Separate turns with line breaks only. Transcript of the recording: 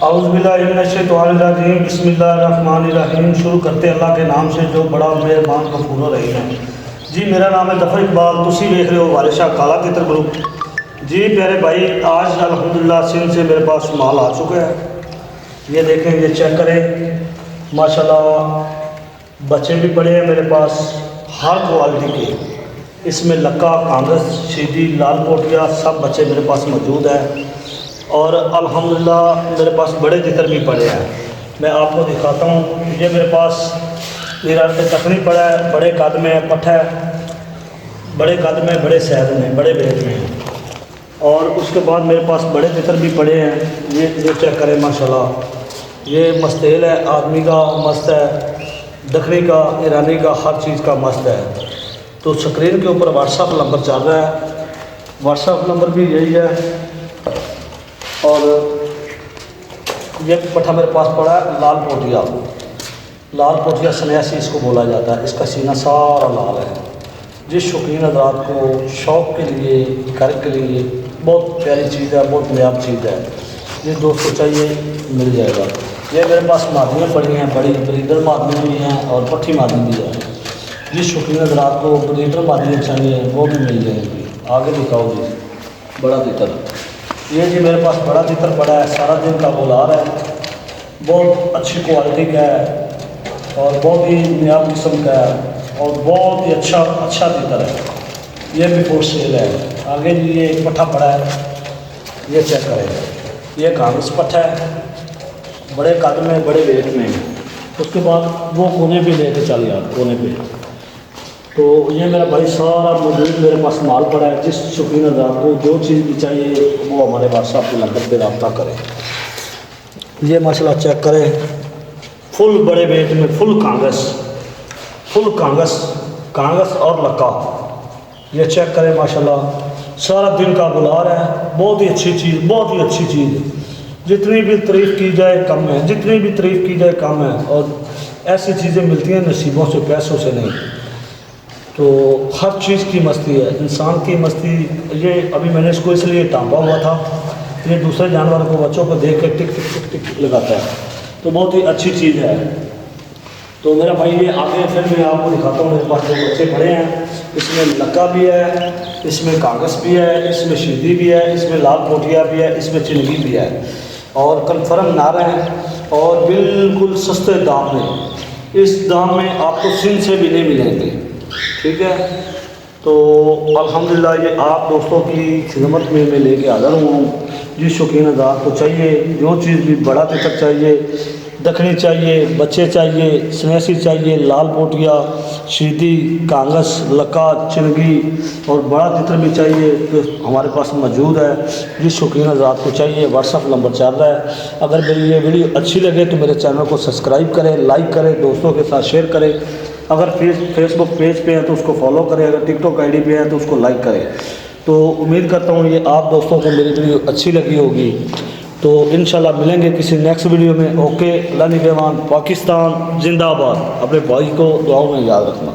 औज़ुबिल्लाहिमिनश्शैतानिर्रजीम बिस्मिल्लाहिर्रहमानिर्रहीम। शुरू करते अल्लाह के नाम से जो बड़ा मेहरबान गफूर रहीम है। जी मेरा नाम है ज़फ़र इकबाल, तुसी देख रहे हो वारिस शाह काला तितर ग्रुप। जी प्यारे भाई, आज अल्हम्दुलिल्लाह सिंध से मेरे पास माल आ चुका है। ये देखें, ये चेक करें, माशाल्लाह बच्चे भी पड़े हैं मेरे पास हर क्वालिटी के। इसमें लक्का, कांगस, शीदी, लाल पोटिया सब बच्चे मेरे पास मौजूद हैं। और अल्हम्दुलिल्लाह मेरे पास बड़े तितर भी पड़े हैं। मैं आपको दिखाता हूँ। ये मेरे पास मेरा तकनी पड़ा है, बड़े कद में पट्ठा है, बड़े कद में, बड़े सैद में, बड़े वेट में। और उसके बाद मेरे पास बड़े तितर भी पड़े हैं। ये चेक करें माशाल्लाह, ये मस्तेल है, आदमी का मस्त है, दखनी का, ईरानी का, हर चीज़ का मस्त है। तो स्क्रीन के ऊपर व्हाट्सअप नंबर चल रहा है, व्हाट्सअप नंबर भी यही है। और ये पट्ठा मेरे पास पड़ा है लाल पोटिया। लाल पोटिया सन्यासी इसको बोला जाता है। इसका सीना सारा लाल है। जिस शौकीन हज़रात को शौक़ के लिए, घर के लिए बहुत प्यारी चीज़ है, बहुत नायाब चीज़ है, ये दोस्तों चाहिए मिल जाएगा। ये मेरे पास मादियाँ पड़ी हैं, बड़ी ब्रीडर मादियाँ भी हैं और पट्ठी मादी भी है। जिस शौकीन हज़रात को ब्रीडर मादियाँ चाहिए वो भी मिल जाएंगी। आगे दिखाओ जी बड़ा तितर। ये जी मेरे पास बड़ा तितर पड़ा है, सारा दिन का बुलार है, बहुत अच्छी क्वालिटी का है और बहुत ही नायाब किस्म का है और बहुत ही अच्छा तितर है। ये भी फॉर सेल है। आगे जी ये एक पट्ठा पड़ा है, ये चेक करें, ये कागज़ पट्ठा है, बड़े कद में, बड़े वेट में। उसके बाद वो कोने पे लेके चल यार, कोने पे। तो ये मेरा भाई सारा मौजूद मेरे पास माल पड़ा है। जिस शौकीन हज़रात को जो चीज़ भी चाहिए वो हमारे व्हाट्सएप के नंबर पर रब्ता करें। ये माशाल्लाह चेक करें, फुल बड़े वेट में, फुल कांगस और लक्का। ये चेक करें माशाल्लाह, सारा दिन का बुलार है। बहुत ही अच्छी चीज़, बहुत ही अच्छी चीज़। जितनी भी तारीफ़ की जाए कम है, जितनी भी तारीफ़ की जाए कम है। और ऐसी चीज़ें मिलती हैं नसीबों से, पैसों से नहीं। तो हर चीज़ की मस्ती है, इंसान की मस्ती। ये अभी मैंने इसको इसलिए टांगा हुआ था, ये दूसरे जानवर को, बच्चों को देख के टिक टिक टिक टिक लगाता है। तो बहुत ही अच्छी चीज़ है। तो मेरा भाई ये आगे फिर मैं आपको दिखाता हूँ। मेरे पास जो बच्चे पड़े हैं, इसमें लक्का भी है, इसमें कागज़ भी है, इसमें शीदी भी है, इसमें लाल पोटिया भी है, इसमें चिनगी भी है और कन्फर्म नारा है और बिल्कुल सस्ते दाम में। इस दाम में आपको सिंध से भी नहीं मिलेंगे, ठीक है। तो अल्हम्दुलिल्लाह ये आप दोस्तों की खिदमत में मैं लेके हाज़िर हूँ। जिस शौकीन हज़रात को चाहिए जो चीज़ भी, बड़ा तितर चाहिए, दखनी चाहिए, बच्चे चाहिए, स्नेसी चाहिए, लाल पोटिया, शीदी, कांगस, लक्का, चिनगी और बड़ा तितर भी चाहिए तो हमारे पास मौजूद है। जिस शौकीन हज़रात को चाहिए व्हाट्सअप नंबर चल रहा है। अगर मेरी ये वीडियो अच्छी लगे तो मेरे चैनल को सब्सक्राइब करें, लाइक करें, दोस्तों के साथ शेयर करें। अगर फेसबुक पेज पे है तो उसको फॉलो करें, अगर टिकटॉक आईडी पे है तो उसको लाइक करें। तो उम्मीद करता हूँ ये आप दोस्तों को मेरी वीडियो अच्छी लगी होगी। तो इंशाल्लाह मिलेंगे किसी नेक्स्ट वीडियो में। ओके, अल्लाह निगहबान, पाकिस्तान जिंदाबाद। अपने भाई को दुआओं में याद रखना।